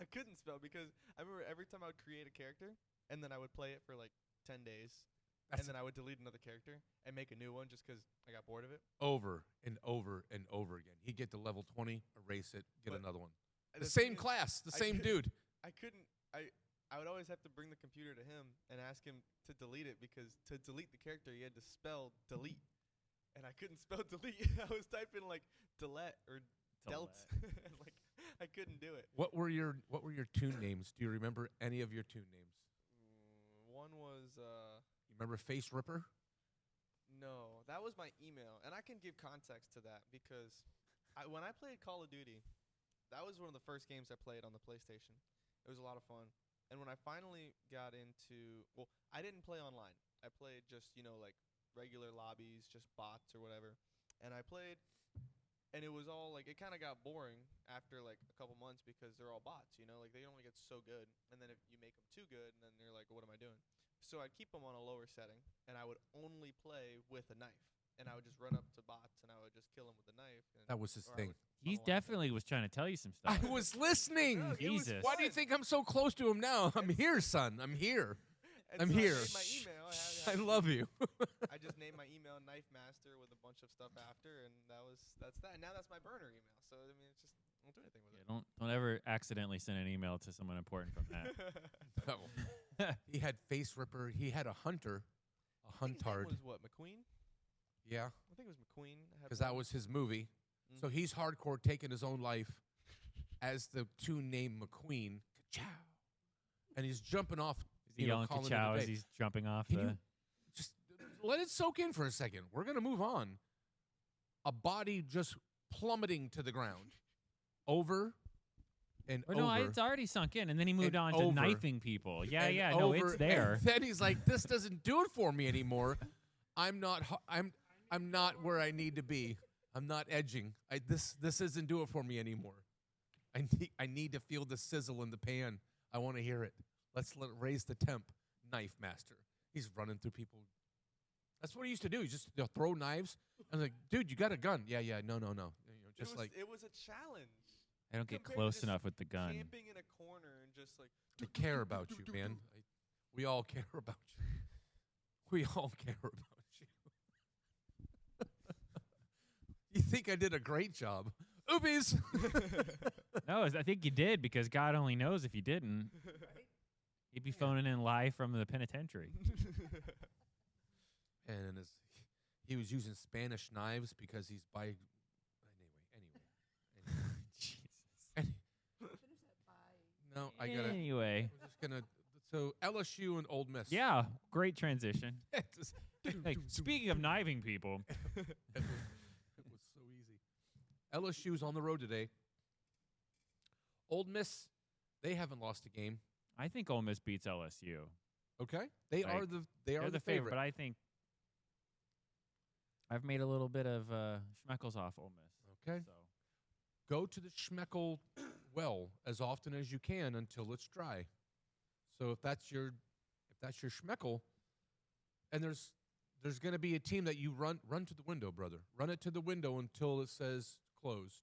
I couldn't spell because I remember every time I would create a character and then I would play it for like 10 days and then I would delete another character and make a new one just because I got bored of it. over and over and over again. He'd get to level 20, erase it, get But another one. And The thing same is, class, the I same couldn't- dude. I couldn't. I would always have to bring the computer to him and ask him to delete it because to delete the character, you had to spell delete, and I couldn't spell delete. I was typing like delete or delt. Like I couldn't do it. What were your tune names? Do you remember any of your tune names? One was You remember Face Ripper? no, that was my email, and I can give context to that because when I played Call of Duty, that was one of the first games I played on the PlayStation. It was a lot of fun. And when I finally got into, well, I didn't play online. I played just, like regular lobbies, just bots or whatever. And I played, and it was all like, it kind of got boring after like a couple months because they're all bots, like they only get so good. And then if you make them too good, and then they're like, what am I doing? So I'd keep them on a lower setting, and I would only play with a knife. And I would just run up to bots, and I would just kill them with a knife. That was his thing. He definitely was trying to tell you some I stuff. was listening. No, it was Jesus. Why do you think I'm so close to him now? I'm here, son. I'm here. And I'm so here. I made my email. I love you. I just named my email Knife Master with a bunch of stuff after, and that's that. And now that's my burner email. So I mean, it's just don't do anything with Yeah, don't ever accidentally send an email to someone important from that. No. He had Face Ripper. He had a hunter, a I think his name huntard. was what, McQueen? Yeah, I think it was McQueen. I had because that one. was his movie. Mhm. So he's hardcore taking his own life as the tune name McQueen. Ka-chow. And he's jumping off. Is he yelling ka-chow as he's jumping off Can the... you just let it soak in for a second? We're going to move on. A body just plummeting to the ground. Over and Or over. no, it's already sunk in, and then he moved And on to over. knifing people. Yeah, and yeah, no, over, it's there. And then he's like, "This doesn't do it for me anymore. I'm not. I'm not where I need to be. I'm not edging. This doesn't do it for me anymore. I need to feel the sizzle in the pan. I want to hear it. Let's raise the temp. Knife master. He's running through people. That's what he used to do. He just throw knives. I was like, dude, you got a gun? Yeah. No. Just it was a challenge. I don't get compared to close just enough with the gun. Camping in a corner and just like to care about you, man. We all care about you. We all care about you. You think I did a great job? Oopies. No, I think you did because God only knows if you didn't. He'd be phoning in live from the penitentiary. And he was using Spanish knives because he's by. Anyway. Jesus. Finish that by. No, I gotta. Anyway, We're just gonna. So LSU and Ole Miss. yeah, great transition. Just- Hey, speaking of kniving people, it was so easy. LSU's on the road today. Ole Miss, they haven't lost a game. I think Ole Miss beats LSU. Okay, they Like, are the They're the favorite, favorite. but I think I've made a little bit of schmeckles off Ole Miss. Okay, So go to the Schmeckel well as often as you can until it's dry. So if that's your Schmeckel, and there's going to be a team that you run to the window, brother. Run it to the window until it says closed.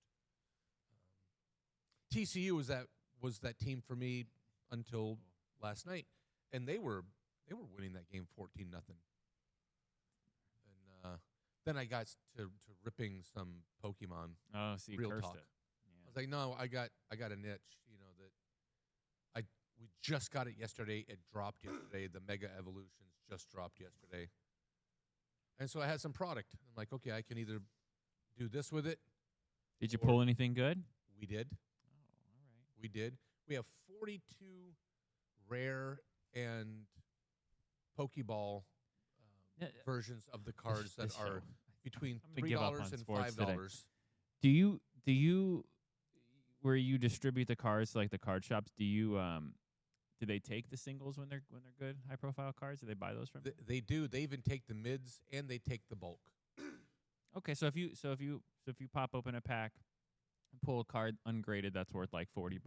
TCU was that team for me until last night, and they were winning that game 14-0. And then I got to ripping some Pokemon. oh, so you Real cursed talk. it. I was like, no, I got a niche, that we just got it yesterday. It dropped yesterday. The Mega Evolutions just dropped yesterday. And so I had some product. I'm like, okay, I can either do this with it. Did you Or- pull anything good? We did. Oh, We did. We have 42 rare and Pokeball Yeah, versions of the cards that this are show. between I'm gonna give up $3 on and sports $5. today. Do you where you distribute the cards to, like the card shops? Do they take the singles when they're good, high profile cards? Do they buy those from? They do. They even take the mids and they take the bulk. Okay, so if you pop open a pack and pull a card ungraded that's worth like $40.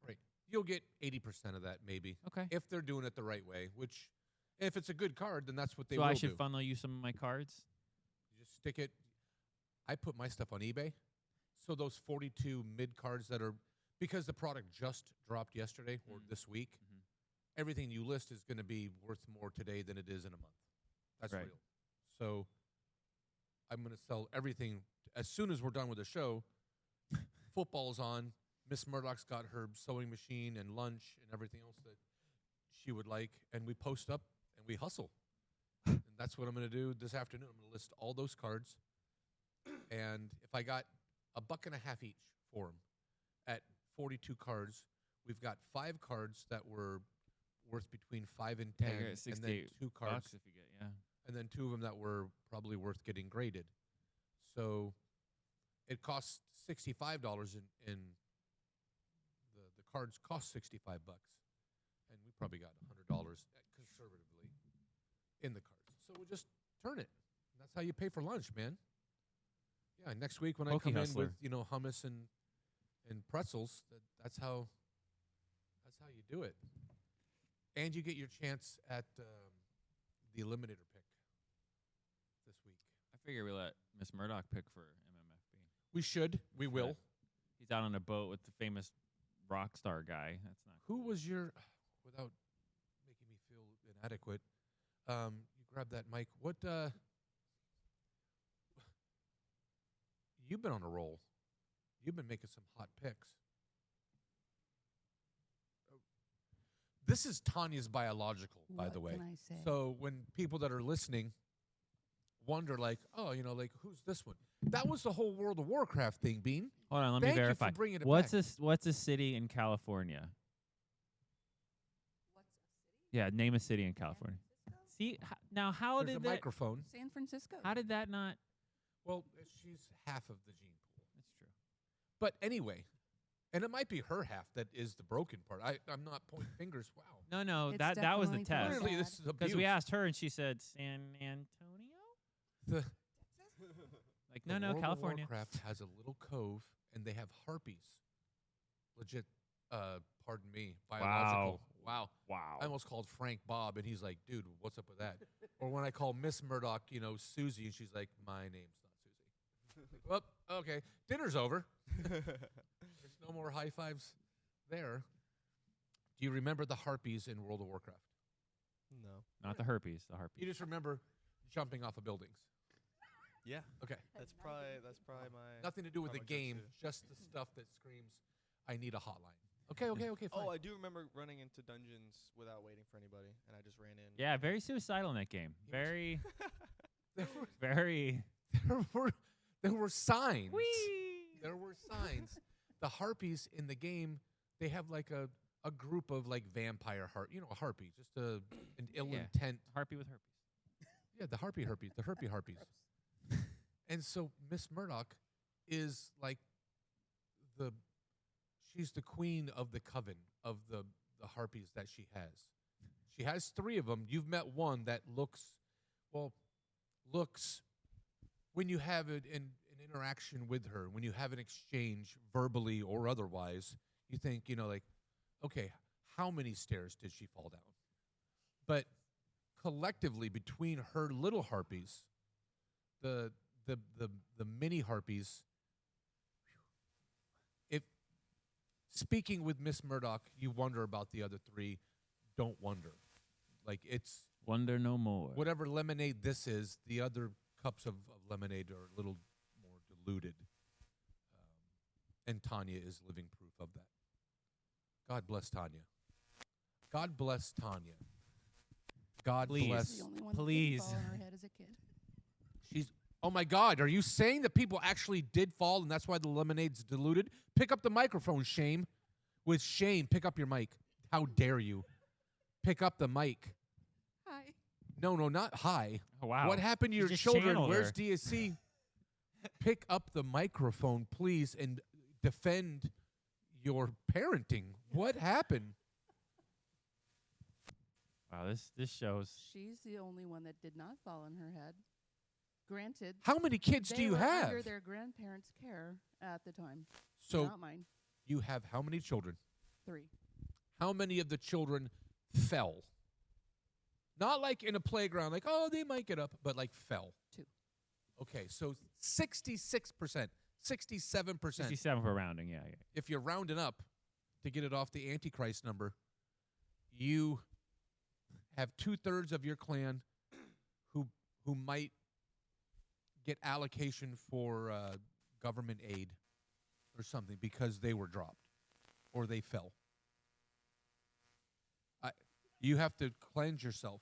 Right. You'll get 80% of that maybe. Okay. If they're doing it the right way, which if it's a good card, then that's what they So will I should do. funnel you some of my cards? You just stick it. I put my stuff on eBay. So those 42 mid cards that are, because the product just dropped yesterday or this week, Mhm. everything you list is going to be worth more today than it is in a month. That's Right. real. So I'm going to sell everything as soon as we're done with the show. Football's on. Miss Murdock's got her sewing machine and lunch and everything else that she would like, and we post up and we hustle. And that's what I'm going to do this afternoon. I'm going to list all those cards, and if I got $1.50 each for them at 42 cards, we've got 5 cards that were worth between 5 and 10, Yeah, you get and then 68 2 cards, bucks if you get and then 2 of them that were probably worth getting graded. So it costs $65 in the cards cost $65, and we probably got $100 conservatively in the cards. So we'll just turn it. That's how you pay for lunch, man. Yeah, next week when I Pokey come hustler. in with hummus and pretzels, that's how you do it. And you get your chance at the eliminator pick this week. I figure we let Miss Murdock pick for MMFB. We should. We will. He's out on a boat with the famous rock star guy. That's not. Who was your, without making me feel inadequate, you grab that mic. What, you've been on a roll. You've been making some hot picks. This is Tanya's biological, by the way. What can I say? So when people that are listening wonder, like, oh, like, who's this one? That was the whole World of Warcraft thing, Bean. Hold on, let Thank me you for verify. bringing it What's back. What's a city in California? What's a city? Yeah, name a city in California. San Francisco? See now, how There's did a that? microphone. San Francisco. How did that not? Well, she's half of the gene pool. That's true. But anyway, and it might be her half that is the broken part. I'm not pointing fingers. Wow. No, It's that was the definitely for test. her Clearly, dad. this is abuse. Because we asked her and she said San Antonio. The, Like the no, World California. of Warcraft has a little cove, and they have harpies. Legit. Pardon me. Biological. Wow. Wow. I almost called Frank Bob, and he's like, dude, what's up with that? Or when I call Miss Murdock, Susie, and she's like, my name's not Susie. Well, okay. Dinner's over. There's no more high fives there. Do you remember the harpies in World of Warcraft? No. Not the herpes. The harpies. You just remember jumping off of buildings. Yeah. Okay. That's probably my. Nothing to do with the probably my game, go-to. just the stuff that screams, I need a hotline. Okay, fine. Oh, I do remember running into dungeons without waiting for anybody, and I just ran in. Yeah, very suicidal in that game. Very, there, were, very. there were signs. Whee! There were signs. The harpies in the game, they have like a group of like vampire a harpy, just an ill Yeah. intent. Harpy with herpes. Yeah, the harpies, the herpy harpies. And so Miss Murdock is like she's the queen of the coven of the harpies that she has. She has 3 of them. You've met one that looks when you have an interaction with her, when you have an exchange verbally or otherwise, you think, like, okay, how many stairs did she fall down? But collectively, between her little harpies, the mini harpies, if speaking with Miss Murdock, you wonder about the other 3. Don't wonder. Like, it's Wonder no more. whatever lemonade this is, the other cups of lemonade are a little more diluted. And Tanya is living proof of that. God bless Tanya. God bless Tanya. God Please. bless. the only one Please. that didn't fall on her head as a kid. She's. Oh my God! Are you saying that people actually did fall, and that's why the lemonade's diluted? Pick up the microphone, Shame. With Shame, pick up your mic. How dare you? Pick up the mic. Hi. No, not hi. Oh, wow. What happened to You your just children? channeled Where's her. DSC? Pick up the microphone, please, and defend your parenting. What happened? Wow, this shows. She's the only one that did not fall on her head. Granted, How many kids they do you were have? under their grandparents' care at the time. So Not mine. you have how many children? 3. How many of the children fell? Not like in a playground, like, oh, they might get up, but like fell. 2. Okay, so 66%, 67%. 67 for rounding. Yeah. If you're rounding up to get it off the Antichrist number, you have 2/3 of your clan who who might get allocation for government aid or something because they were dropped or they fell. You have to cleanse yourself.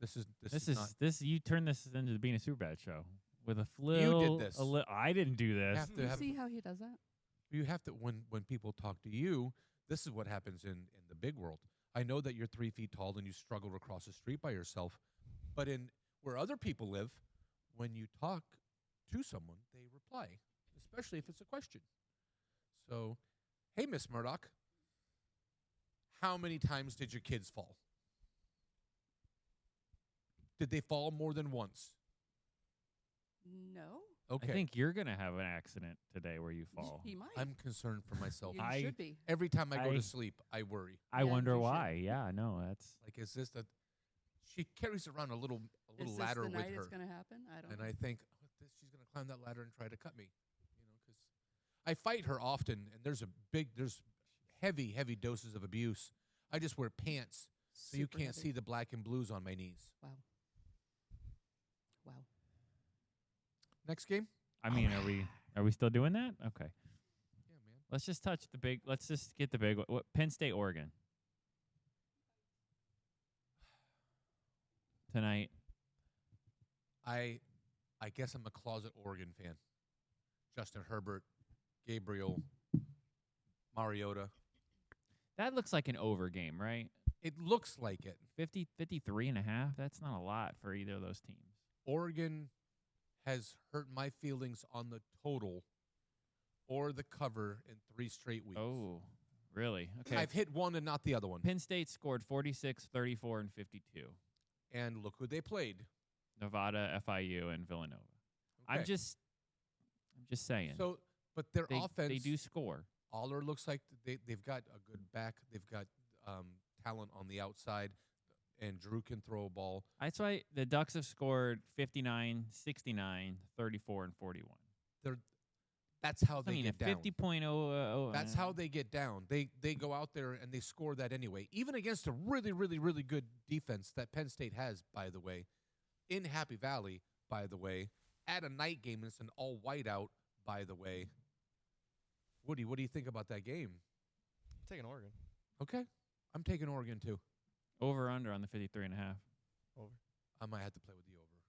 This is not. You turn this into being a super bad show with a You did this. I didn't do this. Have to You have see how he does that? you have to when people talk to you. This is what happens in the big world. I know that you're 3 feet tall and you struggle to cross the street by yourself, but in where other people live, when you talk to someone, they reply, especially if it's a question. So, hey, Miss Murdock, how many times did your kids fall? Did they fall more than once? No. Okay. I think you're gonna have an accident today where you fall. He might. I'm concerned for myself. You should be. Every time I go I- to sleep, I worry. I Yeah, wonder you should. why. Yeah, no, that's Like, is this that she carries around a little Is this ladder the with night her, it's going to happen? I don't and know. I think she's going to climb that ladder and try to cut me, because I fight her often, and there's heavy doses of abuse. I just wear pants so you Super can't heavy. see the black and blues on my knees. Wow. Wow. Next game? I mean, are we still doing that? Okay. Yeah, man. Let's just touch the big. Let's just get the big. What Penn State, Oregon tonight. I guess I'm a closet Oregon fan. Justin Herbert, Gabriel, Mariota. That looks like an over game, right? It looks like it. 53.5. That's not a lot for either of those teams. Oregon has hurt my feelings on the total or the cover in 3 straight weeks. Oh, really? Okay. I've hit one and not the other one. Penn State scored 46, 34, and 52. And look who they played. Nevada, FIU, and Villanova. Okay. I'm just saying. So, but their offense, they do score. Aller looks like they've got a good back. They've got talent on the outside, and Drew can throw a ball. That's why the Ducks have scored 59, 69, 34, and 41. That's how they I mean, get a down. 50.0. That's how they get down. They go out there and they score that anyway, even against a really, really, really good defense that Penn State has, by the way, in Happy Valley, by the way, at a night game. It's an all whiteout, by the way. Woody, what do you think about that game? I'm taking Oregon. Okay, I'm taking Oregon too. over under on the 53.5. Over. I might have to play with the over.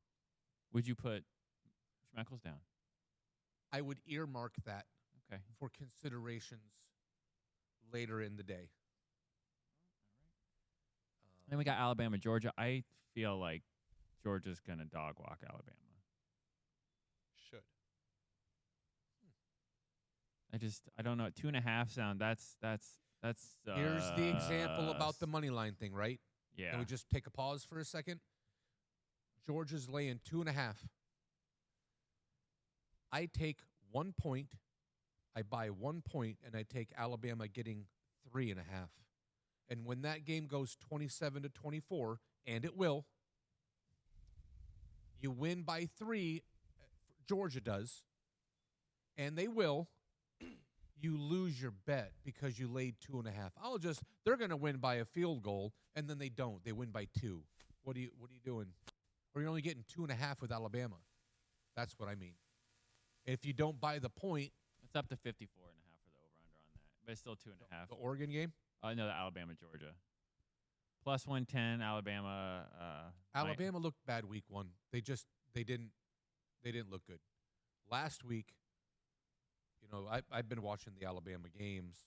Would you put Schmeckles down? I would earmark that Okay. for considerations later in the day. Then we got Alabama, Georgia. I feel like Georgia's gonna dog walk Alabama. Should. I don't know. 2.5 sound. That's. Here's the example about the money line thing, right? Yeah. Can we just take a pause for a second? Georgia's laying 2.5. I take 1 point, I buy 1 point, and I take Alabama getting 3.5. And when that game goes 27-24, and it will, you win by 3, Georgia does, and they will, you lose your bet because you laid 2.5. They're going to win by a field goal, and then they don't. They win by 2. What are you doing? Or you're only getting 2.5 with Alabama. That's what I mean. If you don't buy the point, It's up to 54.5 for the over under on that, but it's still 2.5. the Oregon game, No, the Alabama, Georgia. Plus 110, Alabama. Alabama looked bad week 1. They didn't look good. Last week, I've been watching the Alabama games,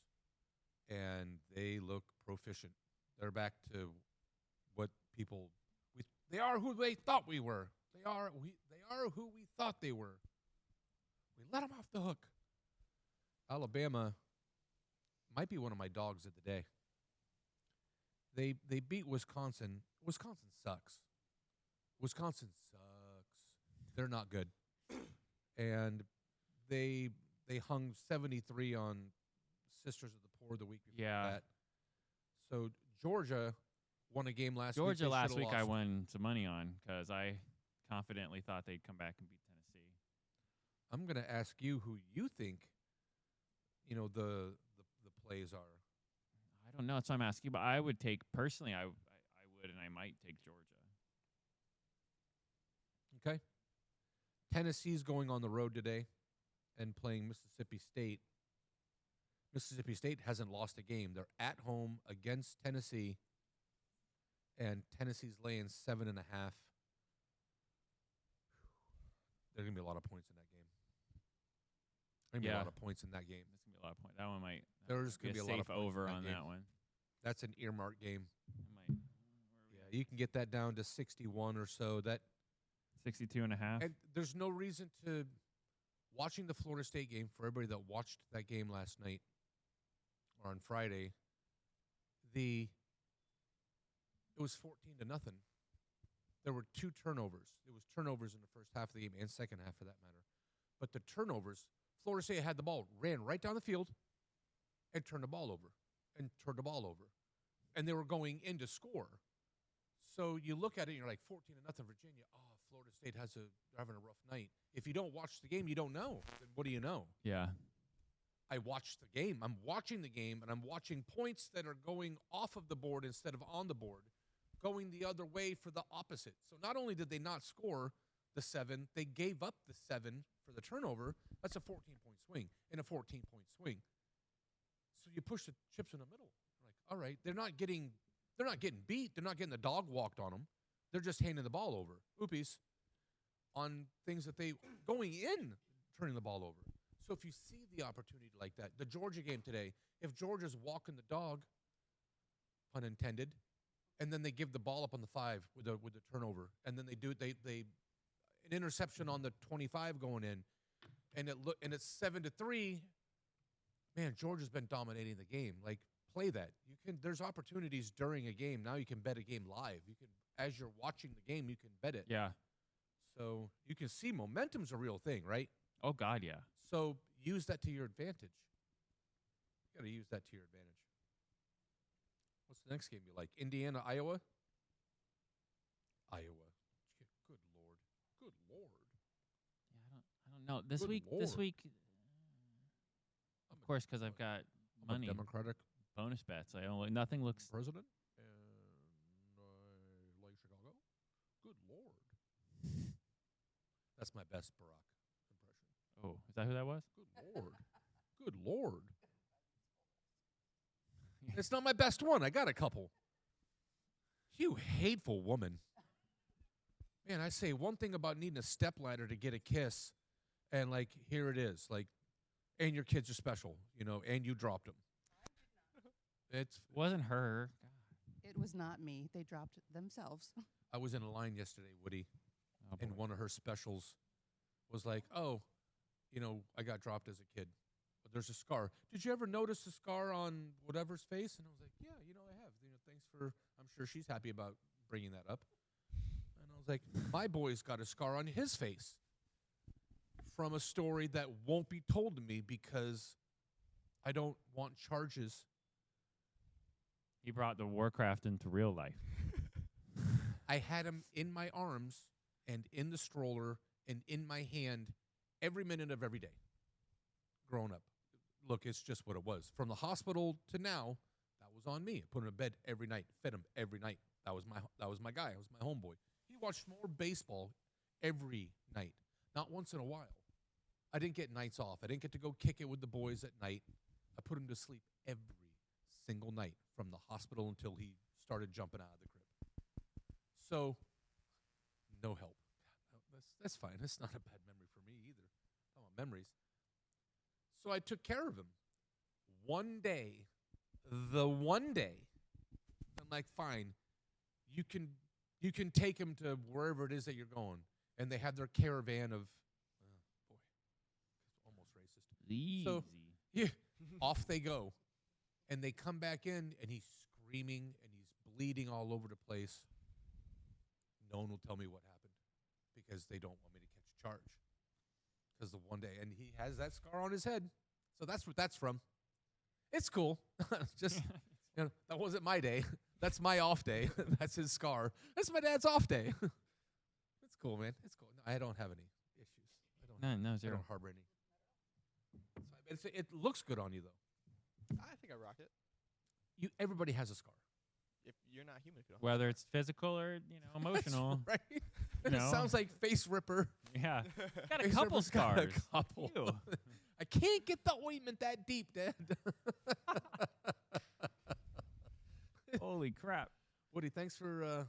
and they look proficient. They're back to what they are who they thought we were. They are who we thought they were. We let them off the hook. Alabama might be one of my dogs of the day. They beat Wisconsin. Wisconsin sucks. They're not good. And they hung 73 on Sisters of the Poor the week before that. So Georgia won a game last week. Georgia They last shoulda week I lost. won some money on because I confidently thought they'd come back and beat Tennessee. I'm going to ask you who you think, the plays are. I don't know. That's what I'm asking. But I would take personally. I would would, and I might take Georgia. Okay. Tennessee's going on the road today and playing Mississippi State. Mississippi State hasn't lost a game. They're at home against Tennessee, and Tennessee's laying 7.5. There's going to be a lot of points in that game. There's going to be a lot of points in that game. There's gonna be a lot of points. That one might. There's going to be a lot of safe points over in on game. that one. That's an earmark game. It might. Yeah, you can get that down to 61 or so. That 62.5. and there's no reason to watching the Florida State game for everybody that watched that game last night or on Friday. It was 14-0. There were 2 turnovers. It was turnovers in the first half of the game and second half for that matter. But the turnovers, Florida State had the ball, ran right down the field, and turned the ball over, and they were going in to score. So you look at it, and you're like 14-0 Virginia. Oh, Florida State they're having a rough night. If you don't watch the game, you don't know. Then what do you know? Yeah. I watched the game. I'm watching the game, and I'm watching points that are going off of the board instead of on the board, going the other way for the opposite. So not only did they not score the 7, they gave up the 7 for the turnover. That's a 14-point swing and a 14-point swing. So you push the chips in the middle. Like, all right, they're not getting beat. They're not getting the dog walked on them. They're just handing the ball over. Oopies on things that they going in, turning the ball over. So if you see the opportunity like that, the Georgia game today, if Georgia's walking the dog, pun intended, and then they give the ball up on the 5 with the turnover, and then they an interception on the 25 going in, and it's 7-3. Man, Georgia's been dominating the game. Like, play that. There's opportunities during a game. Now you can bet a game live. You can, as you're watching the game, you can bet it. Yeah. So you can see momentum's a real thing, right? Oh God, yeah. So use that to your advantage. You got to use that to your advantage. What's the next game you like? Indiana, Iowa? Iowa. Good Lord. Good Lord. Yeah, I don't know. This Good week, Lord. of course, because I've got I'm money, a Democratic bonus bets. Nothing looks. president, and I like Chicago. Good Lord. That's my best Barack impression. Oh, is that who that was? Good Lord. Good Lord. It's not my best one. I got a couple. You hateful woman. Man, I say one thing about needing a stepladder to get a kiss, and, like, here it is. Like, and your kids are special, and you dropped them. Wasn't her. It was not me. They dropped it themselves. I was in a line yesterday, Woody, Oh, and boy. one of her specials was like, oh, I got dropped as a kid. But there's a scar. Did you ever notice the scar on whatever's face? And I was like, yeah, I have. Thanks for, I'm sure she's happy about bringing that up. And I was like, my boy's got a scar on his face from a story that won't be told to me because I don't want charges. He brought the Warcraft into real life. I had him in my arms and in the stroller and in my hand every minute of every day growing up. Look, it's just what it was. From the hospital to now, that was on me. I put him in bed every night, fed him every night. That was my guy. That was my homeboy. He watched more baseball every night, not once in a while. I didn't get nights off. I didn't get to go kick it with the boys at night. I put him to sleep every single night from the hospital until he started jumping out of the crib. So, no help. That's fine. That's not a bad memory for me either. I want memories. So I took care of him. One day, I'm like, fine, you can take him to wherever it is that you're going. And they have their caravan of, boy, almost racist. Easy. So, yeah, off they go. And they come back in, and he's screaming, and he's bleeding all over the place. No one will tell me what happened because they don't want me to catch a charge. Because the one day, and he has that scar on his head. So that's what that's from. It's cool. Just, that wasn't my day. That's my off day. That's his scar. That's my dad's off day. It's cool, man. It's cool. No, I don't have any issues. No, I zero. don't harbor any. So it looks good on you, though. I think I rock it. Everybody has a scar. if you're not human, if you don't. Whether it's physical or emotional. That's right. And it No. sounds like Face Ripper. Yeah, got a Face couple Ripper's got scars. a couple. Ew. I can't get the ointment that deep, Dad. Holy crap! Woody, thanks for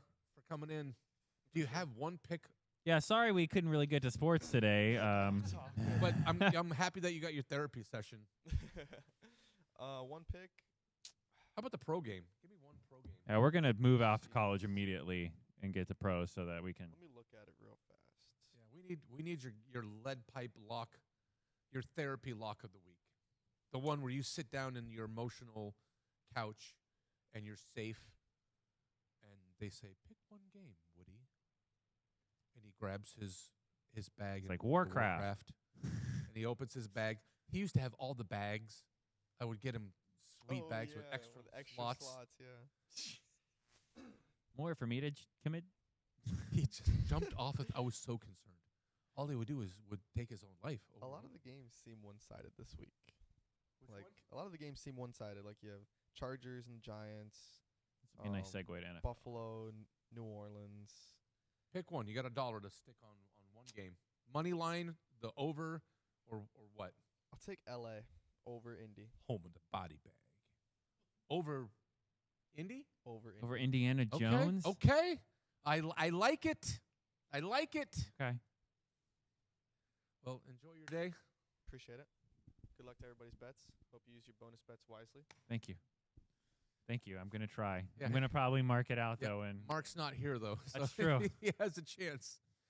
coming in. Do you have one pick? Yeah, sorry we couldn't really get to sports today. But I'm happy that you got your therapy session. One pick. How about the pro game? Give me one pro game. Yeah, we're gonna move off to college immediately and get to pros so that we can. Let me look at it real fast. Yeah, we need your lead pipe lock, your therapy lock of the week. The one where you sit down in your emotional couch and you're safe and they say, pick one game, Woody. And he grabs his bag. It's like Warcraft. And he opens his bag. He used to have all the bags. I would get him sweet bags with extra slots. Yeah. More for me to commit. He just jumped off it. I was so concerned. All he would do is would take his own life. A lot of the games seem one-sided this week. Which Like one? a lot of the games seem one-sided. Like you have Chargers and Giants, This would be a nice segue to NFL. Buffalo, New Orleans. Pick one. You got $1 to stick on one game. Money line, the over, or what? I'll take LA over Indy. Home of the body bag. Over Indy? Over Indy. Over Indiana Okay. Jones. Okay. I like it. I like it. Okay. Well, enjoy your day. Appreciate it. Good luck to everybody's bets. Hope you use your bonus bets wisely. Thank you. Thank you. I'm gonna try. Yeah. I'm gonna probably mark it out Yeah. though. And Mark's not here, though. That's so true. He has a chance.